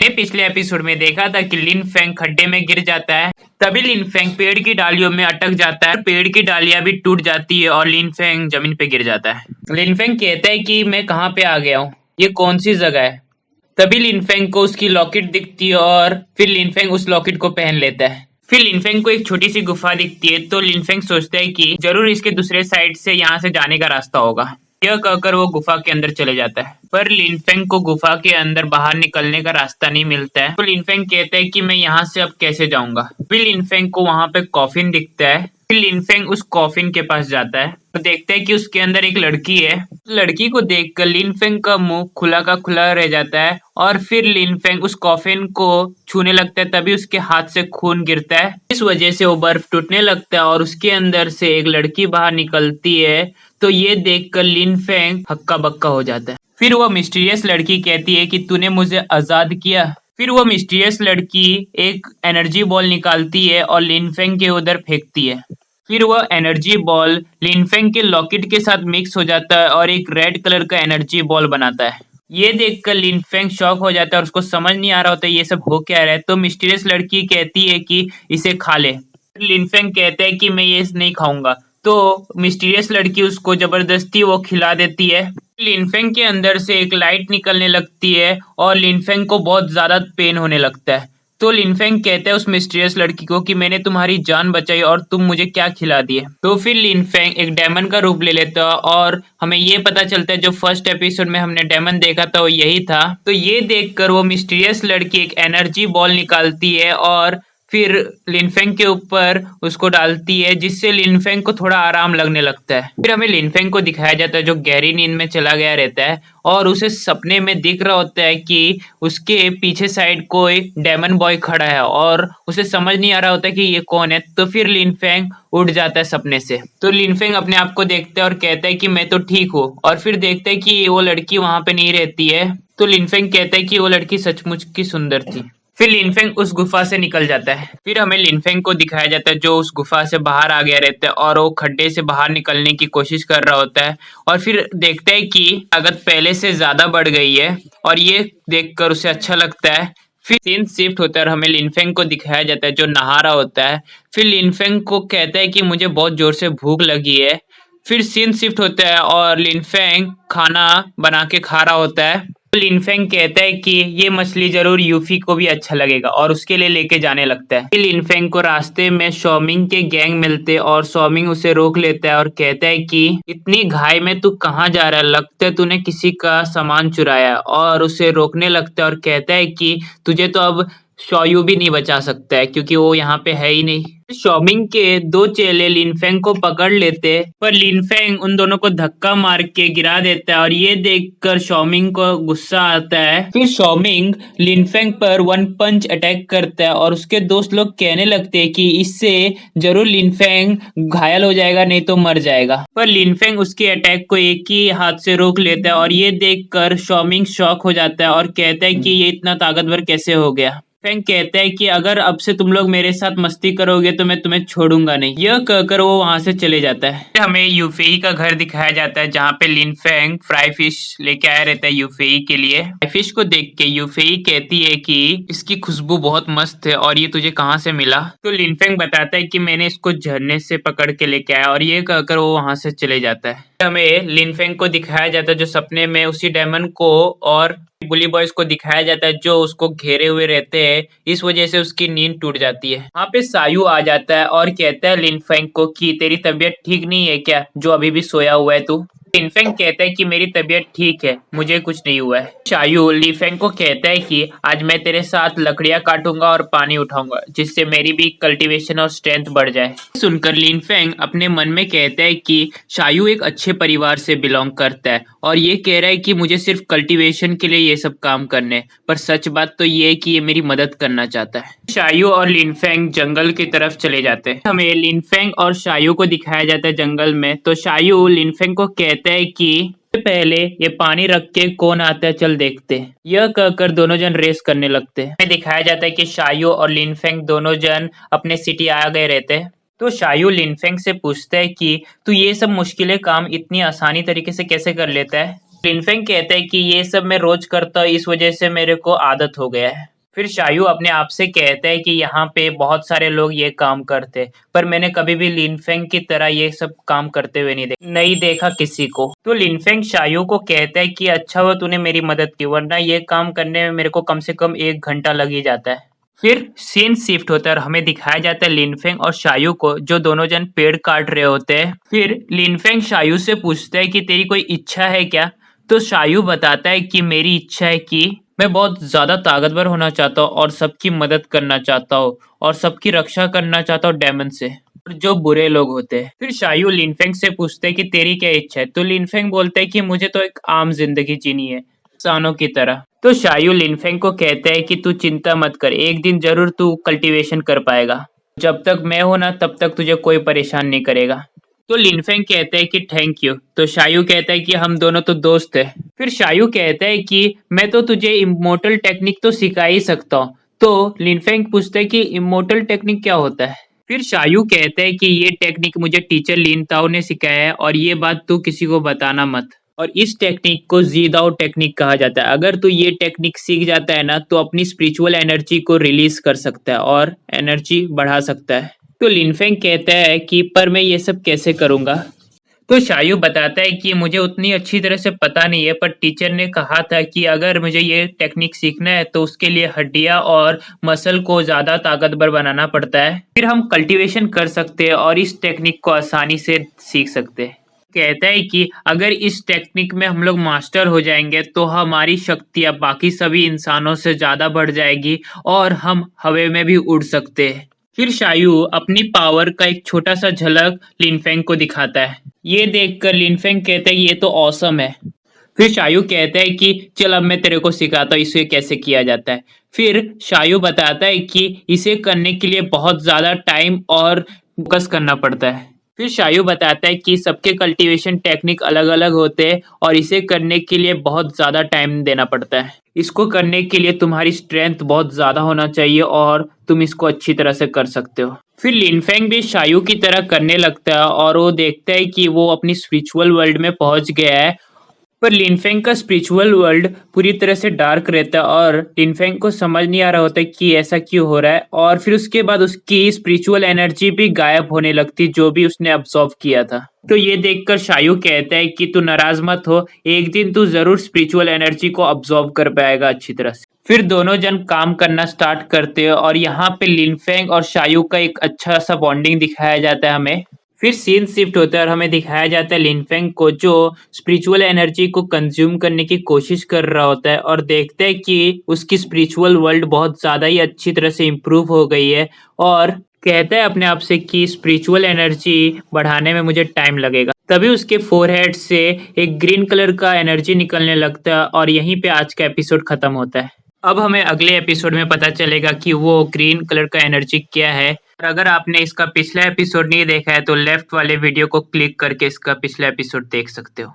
ने पिछले एपिसोड में देखा था कि लिन फेंग खड्डे में गिर जाता है। तभी लिन फेंग पेड़ की डालियों में अटक जाता है, पेड़ की डालियां भी टूट जाती है और लिन फेंग जमीन पे गिर जाता है। लिन फेंग कहता है कि मैं कहाँ पे आ गया हूँ, ये कौन सी जगह है। तभी लिन फेंग को उसकी लॉकेट दिखती है और फिर लिन फेंग उस लॉकेट को पहन लेता है। फिर लिन फेंग को एक छोटी सी गुफा दिखती है, तो लिन फेंग सोचता है कि जरूर इसके दूसरे साइड से यहाँ से जाने का रास्ता होगा। यह कहकर वो गुफा के अंदर चले जाता है, पर लिन फेंग को गुफा के अंदर बाहर निकलने का रास्ता नहीं मिलता है। तो लिन फेंग कहता है कि मैं यहाँ से अब कैसे जाऊंगा। फिर लिन फेंग को वहां पे कॉफिन दिखता है। फिर लिन फेंग उस कॉफिन के पास जाता है तो देखता है कि उसके अंदर एक लड़की है। लड़की को देखकर लिन फेंग का मुंह खुला का खुला रह जाता है और फिर लिन फेंग उस कॉफिन को छूने लगता है, तभी उसके हाथ से खून गिरता है। इस वजह से वो बर्फ टूटने लगता है और उसके अंदर से एक लड़की बाहर निकलती है। तो ये देखकर लिन फेंग हक्का बक्का हो जाता है। फिर वो मिस्टीरियस लड़की कहती है कि तूने मुझे आजाद किया। फिर वो मिस्टीरियस लड़की एक एनर्जी बॉल निकालती है और लिन फेंग के उधर फेंकती है। फिर वह एनर्जी बॉल लिन फेंग के लॉकेट के साथ मिक्स हो जाता है और एक रेड कलर का एनर्जी बॉल बनाता है। ये देखकर लिन फेंग शॉक हो जाता है और उसको समझ नहीं आ रहा होता ये सब हो क्या रहा है। तो मिस्टीरियस लड़की कहती है कि इसे खा ले। लिन फेंग कहता है कि मैं ये नहीं खाऊंगा। तो मिस्टीरियस लड़की उसको जबरदस्ती वो खिला देती है। लिन फेंग के अंदर से एक लाइट निकलने लगती है और लिन फेंग को बहुत ज्यादा पेन होने लगता है। तो लिन फेंग कहता है उस मिस्टीरियस लड़की को कि मैंने तुम्हारी जान बचाई और तुम मुझे क्या खिला दिए। तो फिर लिन फेंग एक डेमन का रूप ले लेता है और हमें ये पता चलता है जो फर्स्ट एपिसोड में हमने डेमन देखा था वो यही था। तो ये देखकर वो मिस्टीरियस लड़की एक एनर्जी बॉल निकालती है और फिर लिन फेंग के ऊपर उसको डालती है, जिससे लिन फेंग को थोड़ा आराम लगने लगता है। फिर हमें लिन फेंग को दिखाया जाता है जो गहरी नींद में चला गया रहता है और उसे सपने में दिख रहा होता है कि उसके पीछे साइड कोई डेमन बॉय खड़ा है और उसे समझ नहीं आ रहा होता कि ये कौन है। तो फिर लिन फेंग उठ जाता है सपने से। तो लिन फेंग अपने आप को देखता है और कहता है कि मैं तो ठीक हूँ, और फिर देखता है कि वो लड़की वहां पे नहीं रहती है। तो लिन फेंग कहता है कि वो लड़की सचमुच की सुंदर थी। फिर लिन फेंग उस गुफा से निकल जाता है। फिर हमें लिन फेंग को दिखाया जाता है जो उस गुफा से बाहर आ गया रहता है और वो खड्डे से बाहर निकलने की कोशिश कर रहा होता है और फिर देखता है कि ताकत पहले से ज्यादा बढ़ गई है और ये देखकर उसे अच्छा लगता है। फिर सीन शिफ्ट होता है और हमें लिन फेंग को दिखाया जाता है जो नहा रहा होता है। फिर लिन फेंग को कहता है कि मुझे बहुत जोर से भूख लगी है। फिर सीन शिफ्ट होता है और लिन फेंग खाना बना के खा रहा होता है। लिन फेंग कहता है कि ये मछली जरूर यूफी को भी अच्छा लगेगा और उसके लिए लेके जाने लगता है। फिर लिन फेंग को रास्ते में शॉमिंग के गैंग मिलते और शॉमिंग उसे रोक लेता है और कहता है कि इतनी घाई में तू कहाँ जा रहा है, लगता है तूने किसी का सामान चुराया। और उसे रोकने लगता है और कहता है कि तुझे तो अब शॉयू भी नहीं बचा सकता है क्योंकि वो यहाँ पे है ही नहीं। शॉमिंग के दो चेले लिन फेंग को पकड़ लेते पर लिन फेंग उन दोनों को धक्का मार के गिरा देता है और ये देखकर शॉमिंग को गुस्सा आता है। फिर शॉमिंग लिन फेंग पर वन पंच अटैक करता है और उसके दोस्त लोग कहने लगते हैं कि इससे जरूर लिन फेंग घायल हो जाएगा, नहीं तो मर जाएगा। पर लिन फेंग उसके अटैक को एक ही हाथ से रोक लेता है और ये देखकर शॉमिंग शॉक हो जाता है और कहता है कि ये इतना ताकतवर कैसे हो गया। फेंग कहता है कि अगर अब से तुम लोग मेरे साथ मस्ती करोगे तो मैं तुम्हें छोड़ूंगा नहीं। यह कहकर वो वहां से चले जाता है। हमें यूफेई का घर दिखाया जाता है जहाँ पे लिन फेंग फ्राई फिश लेके आया रहता है यूफेई के लिए। फ्राई फिश को देख के यूफेई कहती है कि इसकी खुशबू बहुत मस्त है और ये तुझे कहाँ से मिला। तो लिन फेंग बताता है कि मैंने इसको झरने से पकड़ के लेके आया, और ये कहकर वो वहां से चले जाता है। हमें लिन फेंग को दिखाया जाता है जो सपने में उसी डायमंड को और बुली बॉयज को दिखाया जाता है जो उसको घेरे हुए रहते हैं। इस वजह से उसकी नींद टूट जाती है। वहाँ पे सायू आ जाता है और कहता है लिन फेंग को कि तेरी तबीयत ठीक नहीं है क्या, जो अभी भी सोया हुआ है तू। लिन फेंग कहता है कि मेरी तबीयत ठीक है, मुझे कुछ नहीं हुआ है। शायू लिन फेंग को कहता है कि आज मैं तेरे साथ लकड़ियां काटूंगा और पानी उठाऊंगा, जिससे मेरी भी कल्टीवेशन और स्ट्रेंथ बढ़ जाए। सुनकर लिन फेंग अपने मन में कहता है कि शायू एक अच्छे परिवार से बिलोंग करता है और ये कह रहा है कि मुझे सिर्फ कल्टीवेशन के लिए ये सब काम करने, पर सच बात तो ये है कि ये मेरी मदद करना चाहता है। शायू और लिन फेंग जंगल की तरफ चले जाते हैं। हमें लिन फेंग और शायू को दिखाया जाता है जंगल में। तो शायू लिन फेंग को कहता है कि पहले ये पानी रख के कौन आता है, चल देखते हैं। यह कहकर दोनों जन रेस करने लगते हैं। हमें दिखाया जाता है कि शायू और लिन फेंग दोनों जन अपने सिटी आ गए रहते हैं। तो शायू लिन फेंग से पूछता है कि तू ये सब मुश्किलें काम इतनी आसानी तरीके से कैसे कर लेता है। लिनफेंग कहता है कि ये सब मैं रोज करता हूँ, इस वजह से मेरे को आदत हो गया है। फिर शायू अपने आप से कहता है कि यहाँ पे बहुत सारे लोग ये काम करते, पर मैंने कभी भी लिनफेंग की तरह ये सब काम करते हुए नहीं देखा किसी को। तो लिनफेंग शायू को कहता है कि अच्छा हुआ तूने मेरी मदद की, वरना ये काम करने में मेरे को कम से कम 1 घंटा लग ही जाता है। फिर सीन शिफ्ट होता है और हमें दिखाया जाता है लिनफेंग और शायू को, जो दोनों जन पेड़ काट रहे होते हैं। फिर लिनफेंग शायू से पूछता है कि तेरी कोई इच्छा है क्या? तो शायू बताता है कि मेरी इच्छा है कि मैं बहुत ज्यादा ताकतवर होना चाहता हूँ और सबकी मदद करना चाहता हूँ और सबकी रक्षा करना चाहता हूँ डेमन से, जो बुरे लोग होते हैं। फिर शायू लिनफेंग से पूछते है कि तेरी क्या इच्छा है? तो लिनफेंग बोलता है कि मुझे तो एक आम जिंदगी जीनी है, इंसानों की तरह। तो शायू लिनफेंग को कहता है कि तू चिंता मत कर, एक दिन जरूर तू कल्टीवेशन कर पाएगा। जब तक मैं हूं ना तब तक तुझे कोई परेशान नहीं करेगा। तो लिनफेंग कहता है कि थैंक यू। तो शायू कहता है कि हम दोनों तो दोस्त हैं। फिर शायू कहता है कि मैं तो तुझे इमोर्टल टेक्निक तो सिखा ही सकता हूँ। तो लिनफेंग पूछता है कि इमोर्टल टेक्निक क्या होता है? फिर शायू कहता है कि ये टेक्निक मुझे टीचर लिन ताओ ने सिखाया है और ये बात तू किसी को बताना मत। और इस टेक्निक को जीदाओ टेक्निक कहा जाता है। अगर तू ये टेक्निक सीख जाता है ना तो अपनी स्पिरिचुअल एनर्जी को रिलीज कर सकता है और एनर्जी बढ़ा सकता है। तो लिनफेंग कहता है कि पर मैं ये सब कैसे करूंगा? तो शायू बताता है कि मुझे उतनी अच्छी तरह से पता नहीं है, पर टीचर ने कहा था कि अगर मुझे ये टेक्निक सीखना है तो उसके लिए हड्डियां और मसल को ज्यादा ताकतवर बनाना पड़ता है, फिर हम कल्टीवेशन कर सकते हैं और इस टेक्निक को आसानी से सीख सकते हैं। कहता है कि अगर इस टेक्निक में हम लोग मास्टर हो जाएंगे तो हमारी शक्तियां बाकी सभी इंसानों से ज्यादा बढ़ जाएगी और हम हवा में भी उड़ सकते हैं। फिर शायू अपनी पावर का एक छोटा सा झलक लिनफेंग को दिखाता है। ये देखकर लिनफेंग कहता है ये तो ऑसम है। फिर शायू कहता है कि चल अब मैं तेरे को सिखाता हूँ इसे कैसे किया जाता है। फिर शायू बताता है कि इसे करने के लिए बहुत ज्यादा टाइम और फोकस करना पड़ता है। फिर शायू बताता है कि सबके कल्टीवेशन टेक्निक अलग अलग होते हैं और इसे करने के लिए बहुत ज्यादा टाइम देना पड़ता है। इसको करने के लिए तुम्हारी स्ट्रेंथ बहुत ज्यादा होना चाहिए और तुम इसको अच्छी तरह से कर सकते हो। फिर लिनफेंग भी शायू की तरह करने लगता है और वो देखता है कि वो अपनी स्पिरिचुअल वर्ल्ड में पहुंच गया है। पर लिनफेंग का स्पिरिचुअल वर्ल्ड पूरी तरह से डार्क रहता है और लिनफेंग को समझ नहीं आ रहा होता कि ऐसा क्यों हो रहा है। और फिर उसके बाद उसकी स्पिरिचुअल एनर्जी भी गायब होने लगती, जो भी उसने अब्सॉर्ब किया था। तो ये देखकर शायू कहता है कि तू नाराज मत हो, एक दिन तू जरूर स्पिरिचुअल एनर्जी को अब्सॉर्ब कर पाएगा अच्छी तरह से। फिर दोनों जन काम करना स्टार्ट करते हैं और यहाँ पे लिनफेंग और शायू का एक अच्छा सा बॉन्डिंग दिखाया जाता है हमें। फिर सीन शिफ्ट होता है और हमें दिखाया जाता है लिनफेंग को, जो स्पिरिचुअल एनर्जी को कंज्यूम करने की कोशिश कर रहा होता है और देखते हैं कि उसकी स्पिरिचुअल वर्ल्ड बहुत ज्यादा ही अच्छी तरह से इम्प्रूव हो गई है और कहता है अपने आप से कि स्पिरिचुअल एनर्जी बढ़ाने में मुझे टाइम लगेगा। तभी उसके फोरहेड से एक ग्रीन कलर का एनर्जी निकलने लगता है और यहीं पे आज का एपिसोड खत्म होता है। अब हमें अगले एपिसोड में पता चलेगा कि वो ग्रीन कलर का एनर्जी क्या है। और अगर आपने इसका पिछला एपिसोड नहीं देखा है तो लेफ्ट वाले वीडियो को क्लिक करके इसका पिछला एपिसोड देख सकते हो।